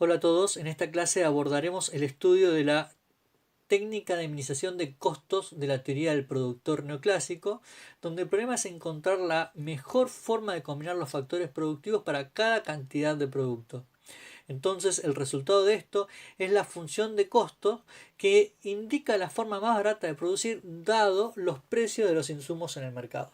Hola a todos, en esta clase abordaremos el estudio de la técnica de minimización de costos de la teoría del productor neoclásico, donde el problema es encontrar la mejor forma de combinar los factores productivos para cada cantidad de producto. Entonces el resultado de esto es la función de costo que indica la forma más barata de producir dado los precios de los insumos en el mercado.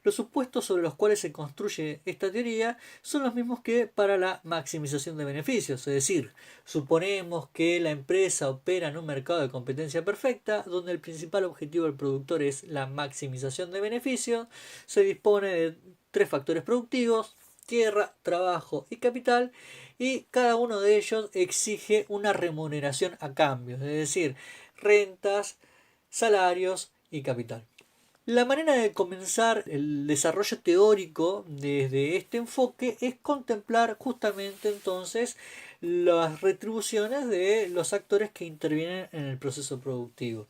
Los supuestos sobre los cuales se construye esta teoría son los mismos que para la maximización de beneficios, es decir, suponemos que la empresa opera en un mercado de competencia perfecta, donde el principal objetivo del productor es la maximización de beneficios, se dispone de tres factores productivos: tierra, trabajo y capital, y cada uno de ellos exige una remuneración a cambio, es decir, rentas, salarios y capital. La manera de comenzar el desarrollo teórico desde este enfoque es contemplar justamente entonces las retribuciones de los actores que intervienen en el proceso productivo.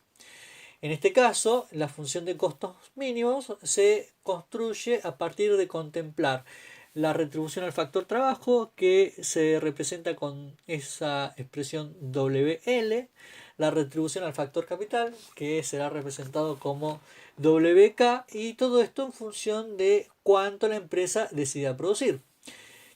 En este caso, la función de costos mínimos se construye a partir de contemplar la retribución al factor trabajo, que se representa con esa expresión WL, la retribución al factor capital, que será representado como WK, y todo esto en función de cuánto la empresa decida producir,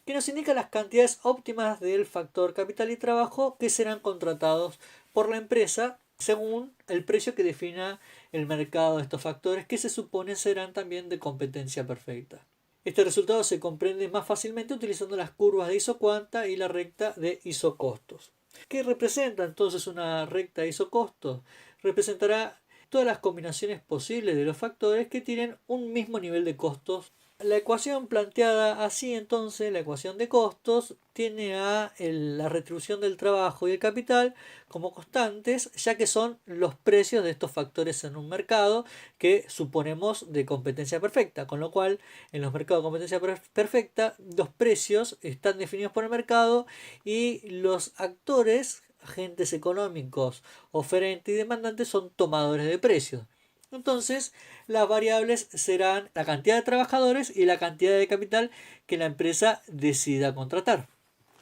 que nos indica las cantidades óptimas del factor capital y trabajo que serán contratados por la empresa según el precio que defina el mercado de estos factores, que se supone serán también de competencia perfecta. Este resultado se comprende más fácilmente utilizando las curvas de isocuanta y la recta de isocostos. ¿Qué representa entonces una recta de isocostos? Representará todas las combinaciones posibles de los factores que tienen un mismo nivel de costos. La ecuación planteada así, entonces, la ecuación de costos, tiene a la retribución del trabajo y el capital como constantes, ya que son los precios de estos factores en un mercado que suponemos de competencia perfecta, con lo cual en los mercados de competencia perfecta los precios están definidos por el mercado y los actores, agentes económicos, oferentes y demandantes, son tomadores de precios. Entonces, las variables serán la cantidad de trabajadores y la cantidad de capital que la empresa decida contratar.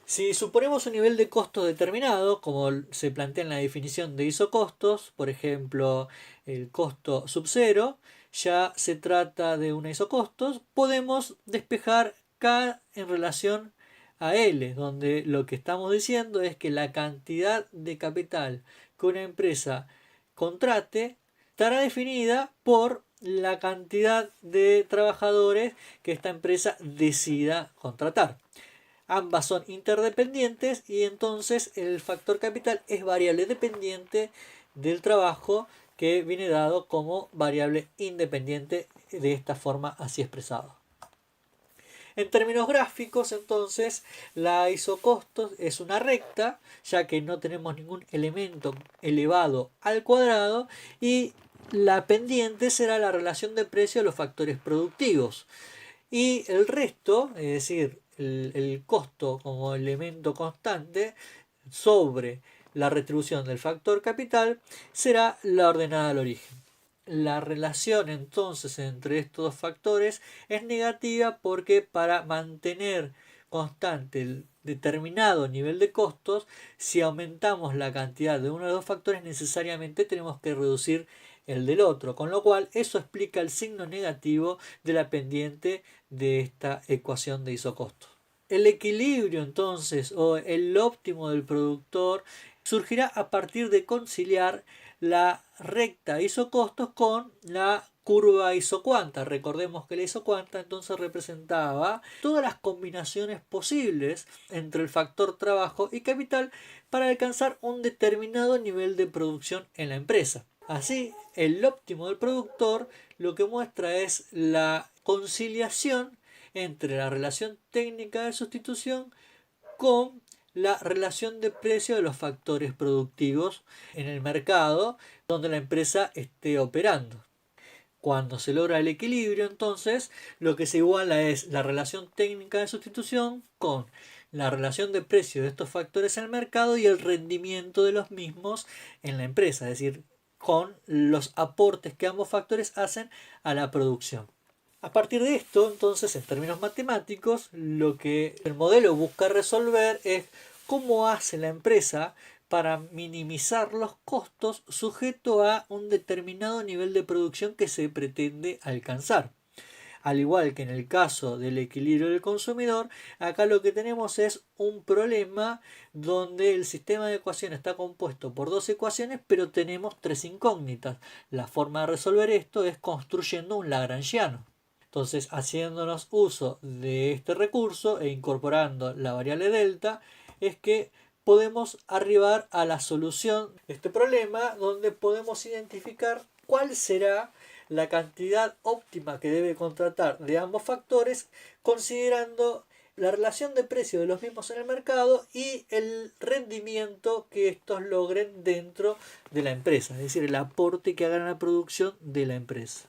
Si suponemos un nivel de costo determinado, como se plantea en la definición de isocostos, por ejemplo, el costo sub cero, ya se trata de un isocostos, podemos despejar K en relación a L, donde lo que estamos diciendo es que la cantidad de capital que una empresa contrate estará definida por la cantidad de trabajadores que esta empresa decida contratar. Ambas son interdependientes y entonces el factor capital es variable dependiente del trabajo, que viene dado como variable independiente de esta forma así expresado. En términos gráficos, entonces, la isocostos es una recta, ya que no tenemos ningún elemento elevado al cuadrado, y la pendiente será la relación de precio de los factores productivos. Y el resto, es decir, el costo como elemento constante sobre la retribución del factor capital, será la ordenada al origen. La relación entonces entre estos dos factores es negativa, porque para mantener constante el determinado nivel de costos, si aumentamos la cantidad de uno de los dos factores, necesariamente tenemos que reducir el del otro, con lo cual eso explica el signo negativo de la pendiente de esta ecuación de isocostos. El equilibrio entonces, o el óptimo del productor, surgirá a partir de conciliar la recta isocostos con la curva isocuanta. Recordemos que la isocuanta entonces representaba todas las combinaciones posibles entre el factor trabajo y capital para alcanzar un determinado nivel de producción en la empresa. Así, el óptimo del productor lo que muestra es la conciliación entre la relación técnica de sustitución con la relación de precio de los factores productivos en el mercado donde la empresa esté operando. Cuando se logra el equilibrio, entonces, lo que se iguala es la relación técnica de sustitución con la relación de precio de estos factores en el mercado y el rendimiento de los mismos en la empresa, es decir, con los aportes que ambos factores hacen a la producción. A partir de esto, entonces, en términos matemáticos, lo que el modelo busca resolver es cómo hace la empresa para minimizar los costos sujeto a un determinado nivel de producción que se pretende alcanzar. Al igual que en el caso del equilibrio del consumidor, acá lo que tenemos es un problema donde el sistema de ecuaciones está compuesto por dos ecuaciones, pero tenemos tres incógnitas. La forma de resolver esto es construyendo un lagrangiano. Entonces, haciéndonos uso de este recurso e incorporando la variable delta, es que podemos arribar a la solución de este problema, donde podemos identificar cuál será la cantidad óptima que debe contratar de ambos factores, considerando la relación de precio de los mismos en el mercado y el rendimiento que estos logren dentro de la empresa, es decir, el aporte que hagan a la producción de la empresa.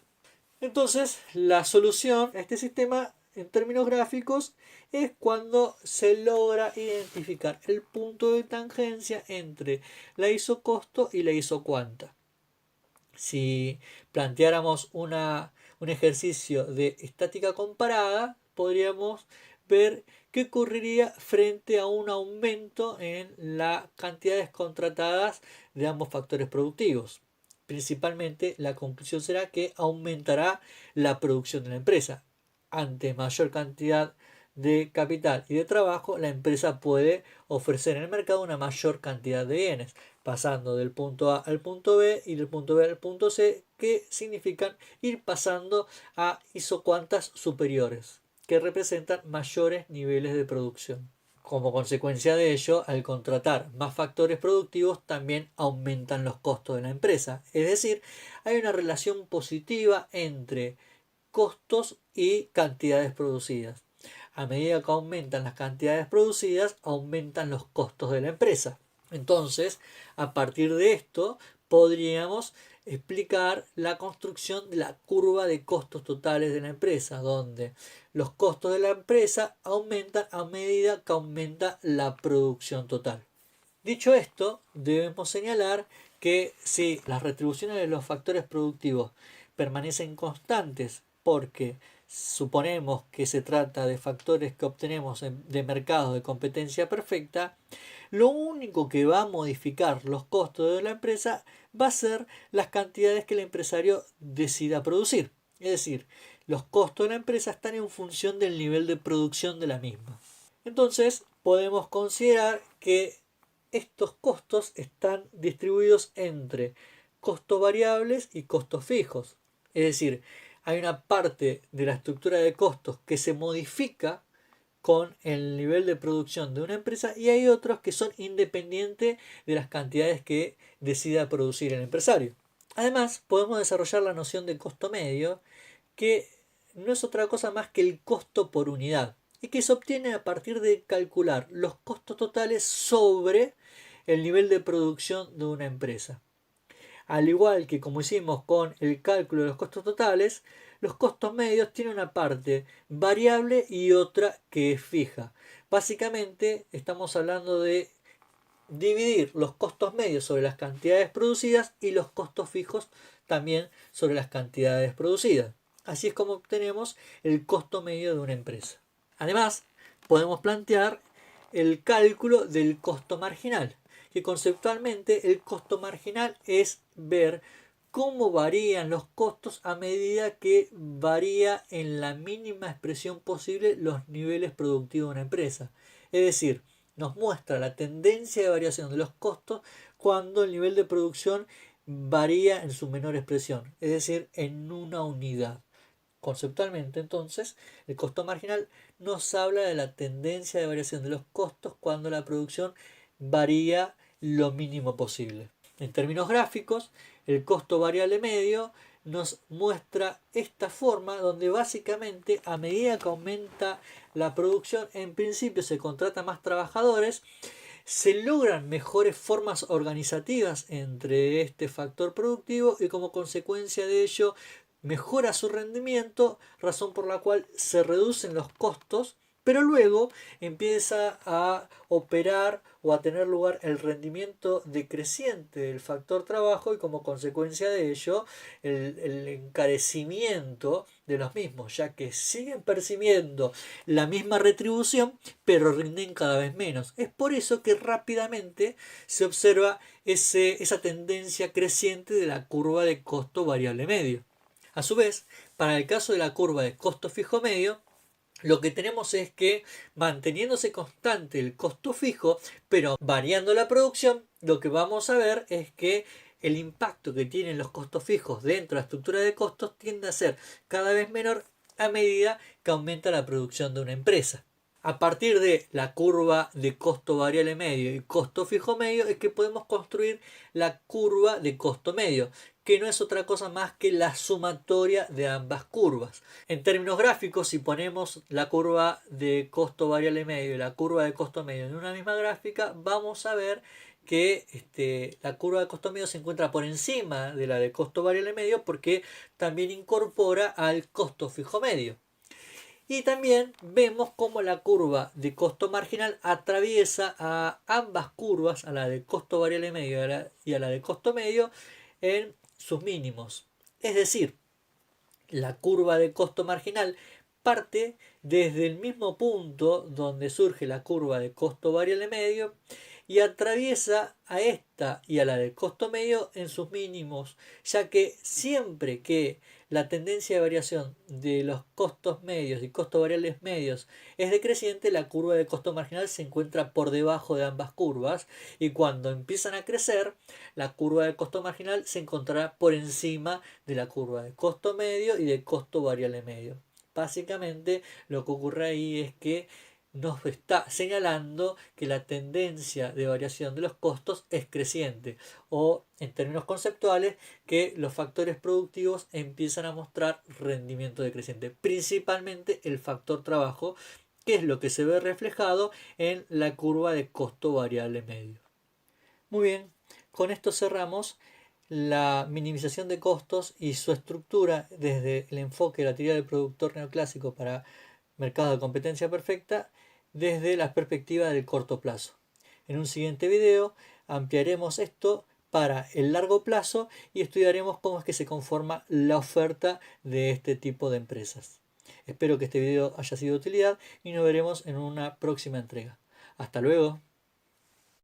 Entonces, la solución a este sistema en términos gráficos es cuando se logra identificar el punto de tangencia entre la isocosto y la isocuanta. Si planteáramos un ejercicio de estática comparada, podríamos ver qué ocurriría frente a un aumento en las cantidades contratadas de ambos factores productivos. Principalmente, la conclusión será que aumentará la producción de la empresa. Ante mayor cantidad de capital y de trabajo, la empresa puede ofrecer en el mercado una mayor cantidad de bienes, pasando del punto A al punto B y del punto B al punto C, que significan ir pasando a isocuantas superiores, que representan mayores niveles de producción. Como consecuencia de ello, al contratar más factores productivos, también aumentan los costos de la empresa. Es decir, hay una relación positiva entre costos y cantidades producidas. A medida que aumentan las cantidades producidas, aumentan los costos de la empresa. Entonces, a partir de esto, podríamos explicar la construcción de la curva de costos totales de la empresa, donde los costos de la empresa aumentan a medida que aumenta la producción total. Dicho esto, debemos señalar que si las retribuciones de los factores productivos permanecen constantes, porque suponemos que se trata de factores que obtenemos de mercados de competencia perfecta, lo único que va a modificar los costos de la empresa va a ser las cantidades que el empresario decida producir. Es decir, los costos de la empresa están en función del nivel de producción de la misma. Entonces, podemos considerar que estos costos están distribuidos entre costos variables y costos fijos. Es decir, hay una parte de la estructura de costos que se modifica con el nivel de producción de una empresa y hay otros que son independientes de las cantidades que decida producir el empresario. Además, podemos desarrollar la noción de costo medio, que no es otra cosa más que el costo por unidad y que se obtiene a partir de calcular los costos totales sobre el nivel de producción de una empresa. Al igual que como hicimos con el cálculo de los costos totales, los costos medios tienen una parte variable y otra que es fija. Básicamente estamos hablando de dividir los costos medios sobre las cantidades producidas y los costos fijos también sobre las cantidades producidas. Así es como obtenemos el costo medio de una empresa. Además, podemos plantear el cálculo del costo marginal, que conceptualmente el costo marginal es ver cómo varían los costos a medida que varía en la mínima expresión posible los niveles productivos de una empresa. Es decir, nos muestra la tendencia de variación de los costos cuando el nivel de producción varía en su menor expresión, es decir, en una unidad. Conceptualmente, entonces, el costo marginal nos habla de la tendencia de variación de los costos cuando la producción varía lo mínimo posible. En términos gráficos, el costo variable medio nos muestra esta forma donde básicamente a medida que aumenta la producción, en principio se contratan más trabajadores, se logran mejores formas organizativas entre este factor productivo y como consecuencia de ello mejora su rendimiento, razón por la cual se reducen los costos Pero luego empieza a operar o a tener lugar el rendimiento decreciente del factor trabajo y como consecuencia de ello el encarecimiento de los mismos, ya que siguen percibiendo la misma retribución pero rinden cada vez menos. Es por eso que rápidamente se observa esa tendencia creciente de la curva de costo variable medio. A su vez, para el caso de la curva de costo fijo medio, lo que tenemos es que manteniéndose constante el costo fijo, pero variando la producción, lo que vamos a ver es que el impacto que tienen los costos fijos dentro de la estructura de costos tiende a ser cada vez menor a medida que aumenta la producción de una empresa. A partir de la curva de costo variable medio y costo fijo medio es que podemos construir la curva de costo medio, que no es otra cosa más que la sumatoria de ambas curvas. En términos gráficos, si ponemos la curva de costo variable medio y la curva de costo medio en una misma gráfica, vamos a ver que la curva de costo medio se encuentra por encima de la de costo variable medio porque también incorpora al costo fijo medio. Y también vemos cómo la curva de costo marginal atraviesa a ambas curvas, a la de costo variable medio y a la de costo medio, en sus mínimos. Es decir, la curva de costo marginal parte desde el mismo punto donde surge la curva de costo variable medio y atraviesa a esta y a la de costo medio en sus mínimos, ya que siempre que la tendencia de variación de los costos medios y costos variables medios es decreciente, la curva de costo marginal se encuentra por debajo de ambas curvas y cuando empiezan a crecer, la curva de costo marginal se encontrará por encima de la curva de costo medio y de costo variable medio. Básicamente lo que ocurre ahí es que nos está señalando que la tendencia de variación de los costos es creciente o en términos conceptuales que los factores productivos empiezan a mostrar rendimiento decreciente, principalmente el factor trabajo, que es lo que se ve reflejado en la curva de costo variable medio. Muy bien, con esto cerramos la minimización de costos y su estructura desde el enfoque de la teoría del productor neoclásico para mercado de competencia perfecta desde la perspectiva del corto plazo. En un siguiente video ampliaremos esto para el largo plazo y estudiaremos cómo es que se conforma la oferta de este tipo de empresas. Espero que este video haya sido de utilidad y nos veremos en una próxima entrega. Hasta luego.